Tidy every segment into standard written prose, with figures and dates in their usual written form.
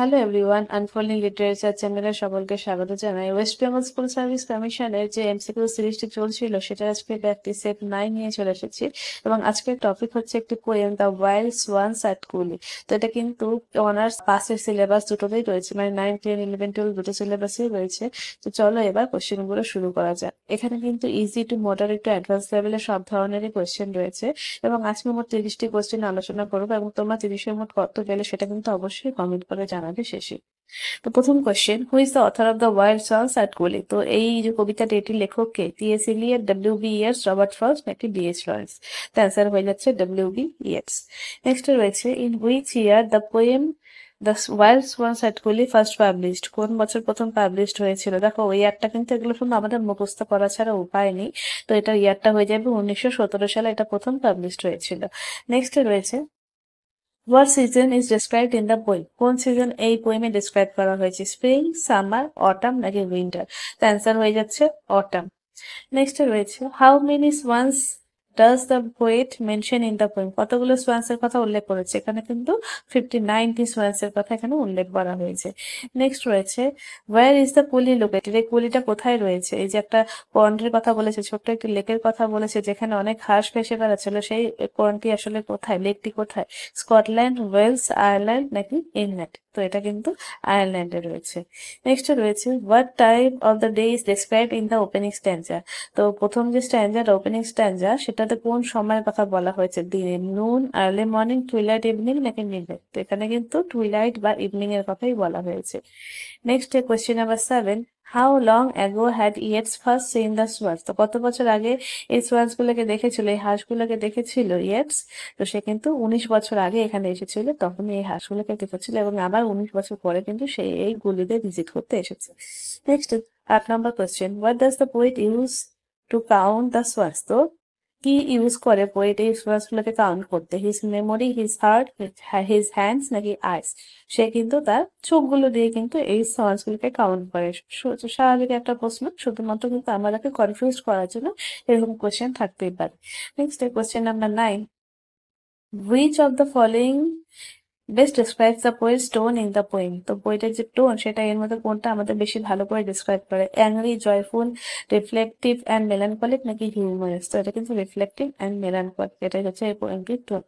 Hello everyone, unfolding literature চ্যানেলে সকলকে স্বাগত জানাই। ওয়েস্ট বেঙ্গল স্কুল সার্ভিস কমিশনের যে এমসিকিউ সিরিজটি চলছিল সেটা আজকে ব্যাপ্তি সেট 9 নিয়ে চলে এসেছি এবং আজকের টপিক হচ্ছে একটি poem the wild swans at Coole. তো এটা কিন্তু অনার্স পাসের সিলেবাস দুটোতেই রয়েছে, মানে 9, 10, 11, 12 দুটো সিলেবাসেই রয়েছে। তো চলো এবার কোশ্চেনগুলো শুরু করা যাক। এখানে কিন্তু easy to moderate to advance লেভেলের সব ধরনেরই কোশ্চেন রয়েছে এবং আজকে মোট 30টি কোশ্চেন আলোচনা করবো এবং তোমরা 30-এর মোট কত পেলে সেটা কিন্তু অবশ্যই কমেন্ট করে জানাবে শেষে। তো প্রথম question, who is the author of the wild swans at Coole? তো এই যে কবিতাটি, এটির লেখক কে? T S. Eliot, W B. Yeats, Robert Frost নাকি ডি.এইচ. লরেন্স? তো অ্যান্সার হয়ে যাচ্ছে ডব্লিউ.বি. ইয়েটস। নেক্সট রয়েছে, in which year the poem the wild swans at Coole first published? কোন বছর প্রথম পাবলিশড হয়েছিল? দেখো ওই ইয়ারটা কিন্তু এগুলো শুধু আমাদের মুখস্থ করা ছাড়া উপায় নেই। তো এটা ইয়ারটা হয়ে যাবে 1917 সালে এটা প্রথম পাবলিশড হয়েছিল। নেক্সট রয়েছে, what season is described in the poem? কোন সিজন এই পোয়েমে ডেসক্রাইব করা হয়েছে? স্প্রিং, সামার, অটাম নাকি উইন্টার? তো অ্যান্সার হয়ে যাচ্ছে অটাম। নেক্সট রয়েছে, how many swans does the poet mention in the poem? কতগুলো সোয়ান্স এর কথা উল্লেখ করেছে? এখানে কিন্তু 59টি সোয়ান্স এর কথা এখানে উল্লেখ করা হয়েছে। নেক্সট রয়েছে, ওয়্যার ইজ দ্য কুলি লোকেটেড? এই কুলিটা কোথায় রয়েছে? এই যে একটা পন্ডের কথা বলেছে, ছোট্ট একটি লেকের কথা বলেছে যেখানে অনেক হাঁস ভেসে বেড়াচ্ছিল, সেই পন্ডটি আসলে কোথায়, লেকটি কোথায়? স্কটল্যান্ড, ওয়েলস, আয়ারল্যান্ড নাকি ইংল্যান্ড? তো এটা কিন্তু আয়ারল্যান্ডে রয়েছে। নেক্সট রয়েছে, what time of the day is described in the opening স্ট্যান্জা? তো প্রথম যে স্ট্যান্জার, ওপেনিং স্ট্যান্জা, সেটাতে কোন সময়ের কথা বলা হয়েছে? দিনে, নুন, আর্লি মর্নিং, টুইলাইট, ইভিনিং নাকি মিডনাইট? তো এখানে কিন্তু টুইলাইট বা ইভিনিং এর কথাই বলা হয়েছে। Next question number 7, how long ago had Yeats first seen the swans? তো কত বছর আগে এই সোয়ান্স গুলোকে দেখেছিল, এই হাঁসগুলোকে দেখেছিল ইয়েটস? তো সে কিন্তু 19 বছর আগে এখানে এসেছিল, তখন এই হাঁসগুলোকে দেখেছিল এবং আবার 19 বছর পরে কিন্তু সে এই গুলিতে ভিজিট করতে এসেছে। Next 8 number question, what does the poet use to count the swans? তো কি ইউজ করে পোয়েট এই সোয়ান্স গুলোকে কাউন্ট করতে? His memory, his heart, his hands নাকি আইস? সে কিন্তু তার চোখগুলো দিয়ে কিন্তু এই সোয়ান্স গুলোকে কাউন্ট করে। স্বাভাবিক একটা প্রশ্ন, শুধুমাত্র কিন্তু আমাদেরকে কনফিউজ করার জন্য এরকম কোয়েশ্চেন থাকতেই পারে। Next question number 9, which of the following best describes the poet's tone in the poem? তো পোয়েটের যে টোন, সেটা এর মধ্যে কোনটা আমাদের বেশি ভালো করে ডিসক্রাইব করে? Angry, joyful, reflective and melancholic নাকি হিউমারাস? তো এটা কিন্তু রিফ্লেকটিভ অ্যান্ড মেলানকলিক, এটাই হচ্ছে এই পোয়েমটির টোন।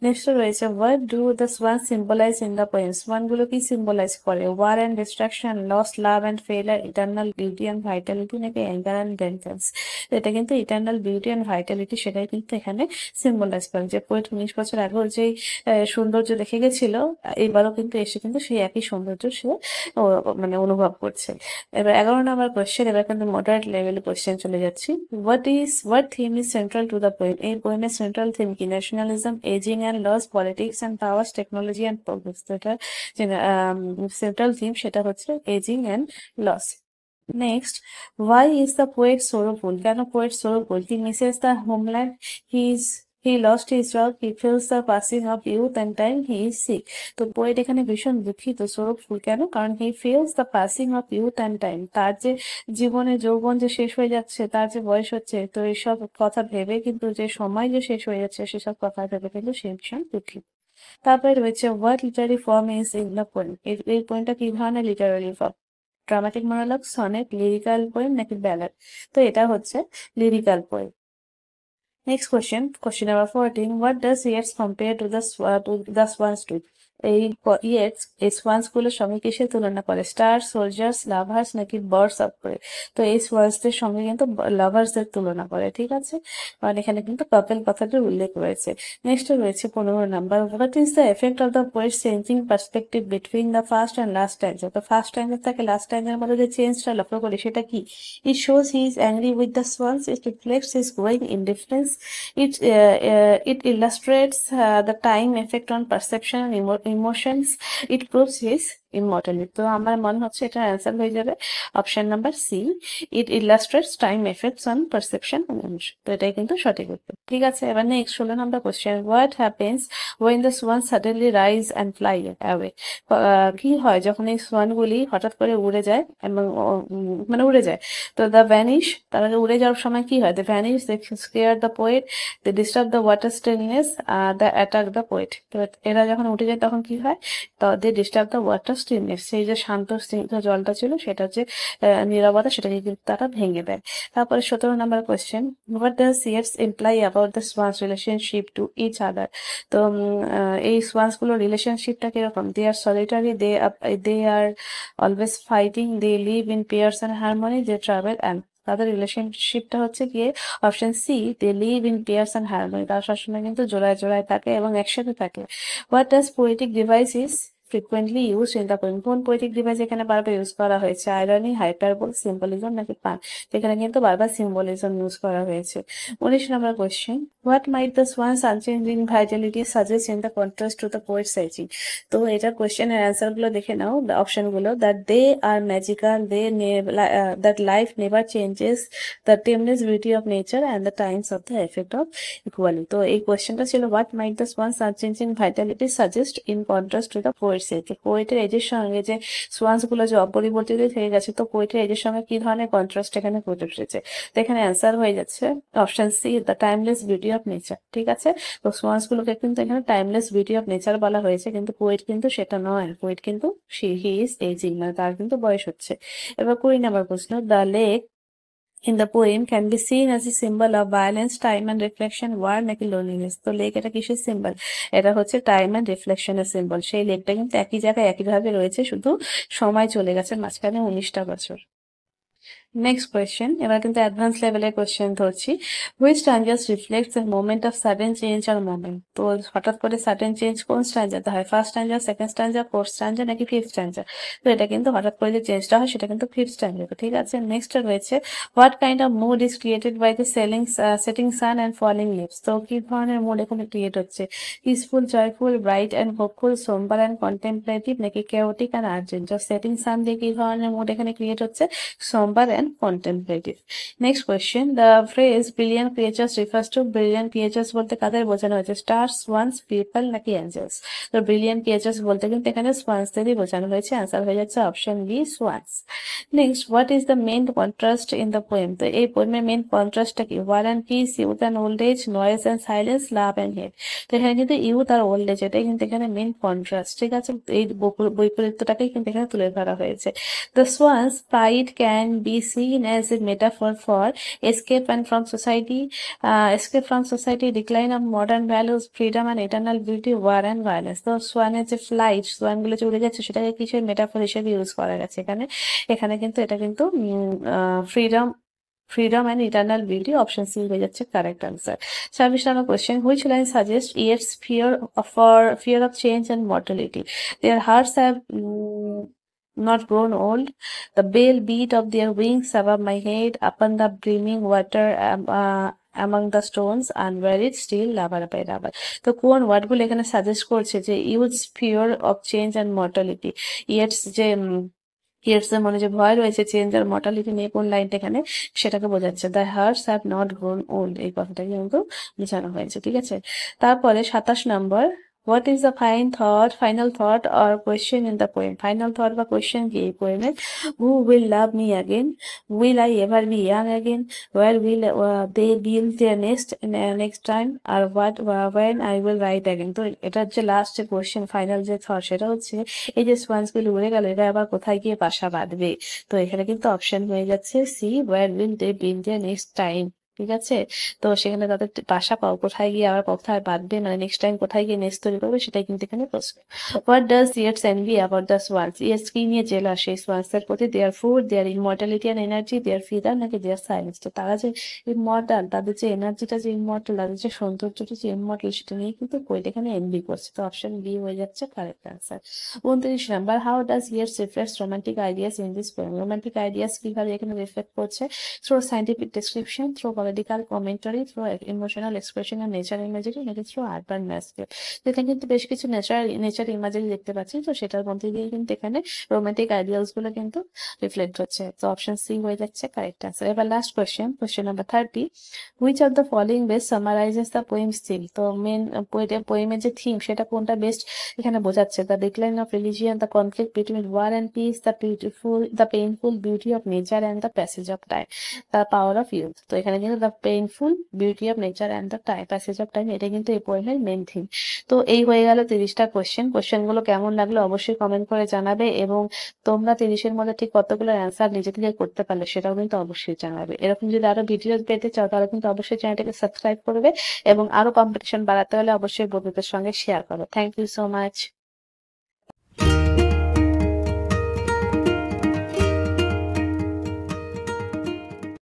নেক্সট রয়েছে, what do the swan symbolise in the poem? Swan গুলো কি সিম্বলাইজ করে? War and destruction, loss, love and failure, eternal beauty and vitality নাকি অ্যাঙ্গার অ্যান্ড ভেঞ্জেন্স? এটা কিন্তু ইটার্নাল বিউটি অ্যান্ড ভাইটালিটি, সেটাই কিন্তু এখানে সিম্বলাইজ করে। যে পোয়েট 19 বছর আগেও যেই সৌন্দর্য দেখে গেছিল, এবারও কিন্তু এসে কিন্তু সেই একই সৌন্দর্য সে মানে অনুভব করছে। এবার 11 নম্বর কোয়েশ্চেন, এবার কিন্তু মডারেট লেভেল কোয়েশ্চেন চলে যাচ্ছি। What theme is central to the poem? এই পোয়েমের সেন্ট্রাল থিম কি? Nationalism, ageing and loss, politics and powers, technology and progress? তো এটা সেন্ট্রাল থিম সেটা হচ্ছে ageing and loss. Next, why is the poet sorrowful? কেন poet sorrowful? He misses the homeland, he lost his job, he feels the passing of youth and time, he is sick. তো poet এখানে ভীষণ দুঃখিত, sorrowful কেন? কারণ হি feels the passing of youth and time, তার যে জীবনে যৌবন যে শেষ হয়ে যাচ্ছে, তার যে বয়স হচ্ছে, তো এইসব কথা ভেবে কিন্তু, যে সময় যে শেষ হয়ে যাচ্ছে সেসব কথা ভেবে কিন্তু সে ভীষণ দুঃখিত। তারপরে রয়েছে, what literary form is in the poem? এই পোয়েমটা কি ধরনের literary form? Dramatic monologue, sonnet, lyrical poem নাকি ব্যালাড? তো এটা হচ্ছে lyrical poem. Next question number 14, what does Yeats compare to the swans to? এই ইয়েটস এই সোয়ান্স গুলোর সঙ্গে কিসের তুলনা করে? স্টার, সোলজার্স, লাভার্স নাকি বার্ডস অফ প্রে? তো এই সোয়ান্সদের সঙ্গে কিন্তু লাভার্সদের তুলনা করে, ঠিক আছে, কারণ এখানে কিন্তু কাপেল কথাটির উল্লেখ রয়েছে। নেক্সট রয়েছে 15 number, what is the effect of the poet changing perspective between the first and last স্ট্যান্জা? তো ফার্স্ট স্ট্যান্জার থেকে লাস্ট স্ট্যান্জার মধ্যে যে চেঞ্জটা লক্ষ্য করি সেটা কি? It shows he is angry with the swans. It reflects his growing indifference. It illustrates the time effect on perception and emotions. It proves his immortality. তো আমার মনে হচ্ছে এটা অ্যান্সার হয়ে যাবে option number C, it illustrates time effects on perception and emotion. তো এটাই কিন্তু সঠিক উত্তর, ঠিক আছে। এবার next 16 number question, what happens when the swan suddenly rise and fly away? কি হয় যখন এই সোয়ানগুলি হঠাৎ করে উড়ে যায় এবং মানে উড়ে যায়? তো দ্য ভ্যানিশ, তারা উড়ে যাওয়ার সময় কি হয়? The vanish, they scare the poet, they disturb the water stillness, the attack the poet. তো এরা যখন উঠে যায় তখন কি হয়? তো they disturb the water stillness, সেই যে শান্ত স্নিগ্ধ জলটা ছিল সেটা হচ্ছে নীরবতা, সেটাকে কিন্তু তারা ভেঙে দেয়। তারপরে 17 number question, what does Yeats imply about the swans relationship to each other? তো এই সোয়ান্স গুলোর রিলেশনশিপটা কিরকম? They are solitary, they are always fighting, they live in pairs and harmony, they travel and তাদের রিলেশনশিপটা হচ্ছে গিয়ে option C, they live in pairs and harmony, তারা সবসময় কিন্তু জোড়ায় জোড়ায় থাকে এবং একসাথে থাকে। What does poetic device is frequently used in the poem? কোন পোয়েটিক ডিভাইস এখানে বারবার ইউজ করা হয়েছে? আইরনি, হাইপারবোল, সিম্বলিজম নাকি পান? এখানে কিন্তু বারবার সিম্বলিজম ইউজ করা হয়েছে। 19 number question, what might the swans unchanging vitality suggest in the contrast to the poet sizing? তো এটা কোয়েশ্চেনের অ্যান্সার গুলো দেখে নাও, অপশন গুলো, that they are magical, that life never changes, the timeless beauty of nature and the times of the effect of equally. তো এই কোয়েশ্চেনটা ছিল what might the swans unchanging vitality suggest in contrast to the poet sizing? পোয়েটের এজের সঙ্গে যে swans গুলো যে অপরিবর্তিত থেকে গেছে, তো পোয়েটের এজের সঙ্গে কি ধরনের কন্ট্রাস্ট এখানে ফুটে উঠেছে? তো এখানে অ্যান্সার হয়ে যাচ্ছে option C, the timeless beauty of nature. ঠিক আছে, তো সোয়ান্স গুলোকে কিন্তু এখানে টাইমলেস বিউটি অফ নেচার বলা হয়েছে, কিন্তু পোয়েট কিন্তু সেটা নয়। পোয়েট কিন্তু হি ইজ এজিং, মানে তার কিন্তু বয়স হচ্ছে। এবার 20 নম্বর প্রশ্ন, the lake in the poem can be seen as a symbol of violence, time and reflection, war নাকি loneliness? তো লেক এটা কিসের সিম্বল? এটা হচ্ছে টাইম এন্ড রিফ্লেকশনের সিম্বল। সেই লেকটা কিন্তু একই জায়গায় একইভাবে রয়েছে, শুধু সময় চলে গেছে মাঝখানে 19টা বছর। নেক্সট কোয়েশ্চেন, এবার কিন্তু অ্যাডভান্স লেভেলের কোয়েশ্চেন ধরছি। Which stanzas reflects the moment of sudden change আর মোমেন্ট? তো হঠাৎ করে সাডেন চেঞ্জ কোন স্ট্যাঞ্জাতে হয়? First stanza, second stanza, fourth stanza নাকি ফিফথ স্ট্যাঞ্জা? তো এটা কিন্তু হঠাৎ করে যে চেঞ্জটা হয় সেটা কিন্তু ফিফথ স্ট্যাঞ্জাতে। ঠিক আছে, নেক্সট রয়েছে, what kind of mood is created by the setting sun and falling leaves? তো কি ধরনের মুড এখানে ক্রিয়েট হচ্ছে? Peaceful, joyful, bright and hopeful, sombre and contemplative নাকি কেওটিক অ্যান্ড আর্জেন্ট? তো সেটিং সান দিয়ে কি ধরনের মুড এখানে ক্রিয়েট হচ্ছে? Sombre and contemplative. Next question, the phrase brilliant creatures refers to brilliant creatures বলতে কাদের বোঝানো হয়েছে? স্টার, সোয়ান্স, পিপল নাকি অ্যাঞ্জেলস? তো ব্রিলিয়ান্ট ক্রিয়েচার্স বলতে কিন্তু এখানে সোয়ান্সদেরই বোঝানো হয়েছে। আনসার হয়ে যাচ্ছে option B, swans. Next, what is the main contrast in the poem? তো এই পোয়েমের মেইন কন্ট্রাস্টটা কি? War and peace, youth and old age, noise and silence, love and hate. তো এখানে কিন্তু ইউথ আর ওল্ড এজ, এটাই কিন্তু এখানে মেইন কন্ট্রাস্ট। ঠিক আছে, এই বৈপরীত্যটাকেই কিন্তু এখানে তুলে ধরা হয়েছে। The swan's pride can be seen as a metaphor for escape from society, decline of modern values, freedom and eternal beauty, war and violence. তো সোয়ানের যে ফ্লাইট, সোয়ান গুলো যে উড়ে যাচ্ছে, সেটাকে কিসের মেটাফর হিসেবে ইউজ করা গেছে এখানে? এখানে কিন্তু এটা কিন্তু freedom freedom and eternal beauty, option C হয়ে যাচ্ছে correct answer. 26 number question, which line suggest Yeats fear of change and mortality? Their hearts have not grown old, the pale beat of their wings above my head, upon the brimming water among the stones, unburied still lover by lover. তো কোন word গুলো এখানে suggest করছে যে use fear of change and mortality? Yeats যে Yeats এর মনে যে ভয় রয়েছে চেঞ্জ আর মর্টালিটি নিয়ে, কোন লাইনটা এখানে সেটাকে বোঝাচ্ছে? The hearts have not grown old, এই কথাটাকে কিন্তু বোঝানো হয়েছে। ঠিক আছে, তারপরে 27 number, what is the final thought or question in the poem? Final thought বা কোয়েশ্চেন কি এই পোয়েমের? Who will love me again, will I ever be young again, where will they build their next time, আর when I will write again? তো এটা হচ্ছে last যে question, final যে থট, সেটা হচ্ছে এই যে সোয়ান্স গুলো উড়ে গেল, এটা আবার কোথায় গিয়ে বাসা বাঁধবে? তো এখানে কিন্তু অপশন হয়ে যাচ্ছে C, where will they build their next time. ঠিক আছে, তো সেখানে তাদের বাসা পাও কোথায় গিয়ে, আবার কোথায় বাঁধবে, মানে নেক্সট টাইম কোথায় গিয়ে নেস্ট তৈরি করবে, সেটাই কিন্তু এখানে প্রশ্ন। What does Yeats envy about the swans? Yeats কি নিয়ে জেলাস সেই সোয়ান্সের প্রতি? Their food, their immortality and energy, their feather নাকি দেয়ার সাইলেন্স? তো তারা যে ইমর্টাল, তাদের যে এনার্জিটা যে ইমর্টাল, তাদের যে সৌন্দর্যটা যে ইমর্টাল, সেটা নিয়ে কিন্তু পোয়েট এখানে এনভি করছে। তো অপশন বি হয়ে যাচ্ছে correct answer. 29 number, how does Yeats reflects romantic ideas in this poem? Romantic ideas কিভাবে এখানে রিফ্লেক্ট করছে? Through scientific description, through political commentary, through emotional expression আর নেচার ইমেজারি নাকি থ্রু আরবান ল্যান্ডস্কেপ? তো এখানে কিন্তু বেশ কিছু নেচার ইমেজারি দেখতে পাচ্ছি, তো সেটার মধ্যে দিয়ে কিন্তু এখানে রোমান্টিক আইডিয়ালস গুলো কিন্তু রিফ্লেক্ট হচ্ছে। তো অপশন সি হয়ে যাচ্ছে কারেক্ট আনসার। এবার last question number 30, which of the following best summarises the poem's theme? তো মেন পোয়েমের যে থিম, সেটা কোনটা বেস্ট এখানে বোঝাচ্ছে? The decline of religion, the conflict between war and peace, the painful beauty of nature and the passage of time, the power of youth. তো এখানে কিন্তু the painful beauty of nature and the passage of time, এটা কিন্তু এই পোয়েমের main theme. তো এই হয়ে গেল 30টা কোয়েশ্চেনগুলো কেমন লাগলো অবশ্যই কমেন্ট করে জানাবে, এবং তোমরা 30-এর মধ্যে ঠিক কতগুলো অ্যান্সার নিজে থেকে করতে পারলে সেটাও কিন্তু অবশ্যই জানাবে। এরকম যদি আরো ভিডিও পেতে চাও তাহলে কিন্তু অবশ্যই চ্যানেলটাকে সাবস্ক্রাইব করবে, এবং আরো কম্পিটিশন বাড়াতে হলে অবশ্যই বন্ধুদের সঙ্গে শেয়ার করো। Thank you so much.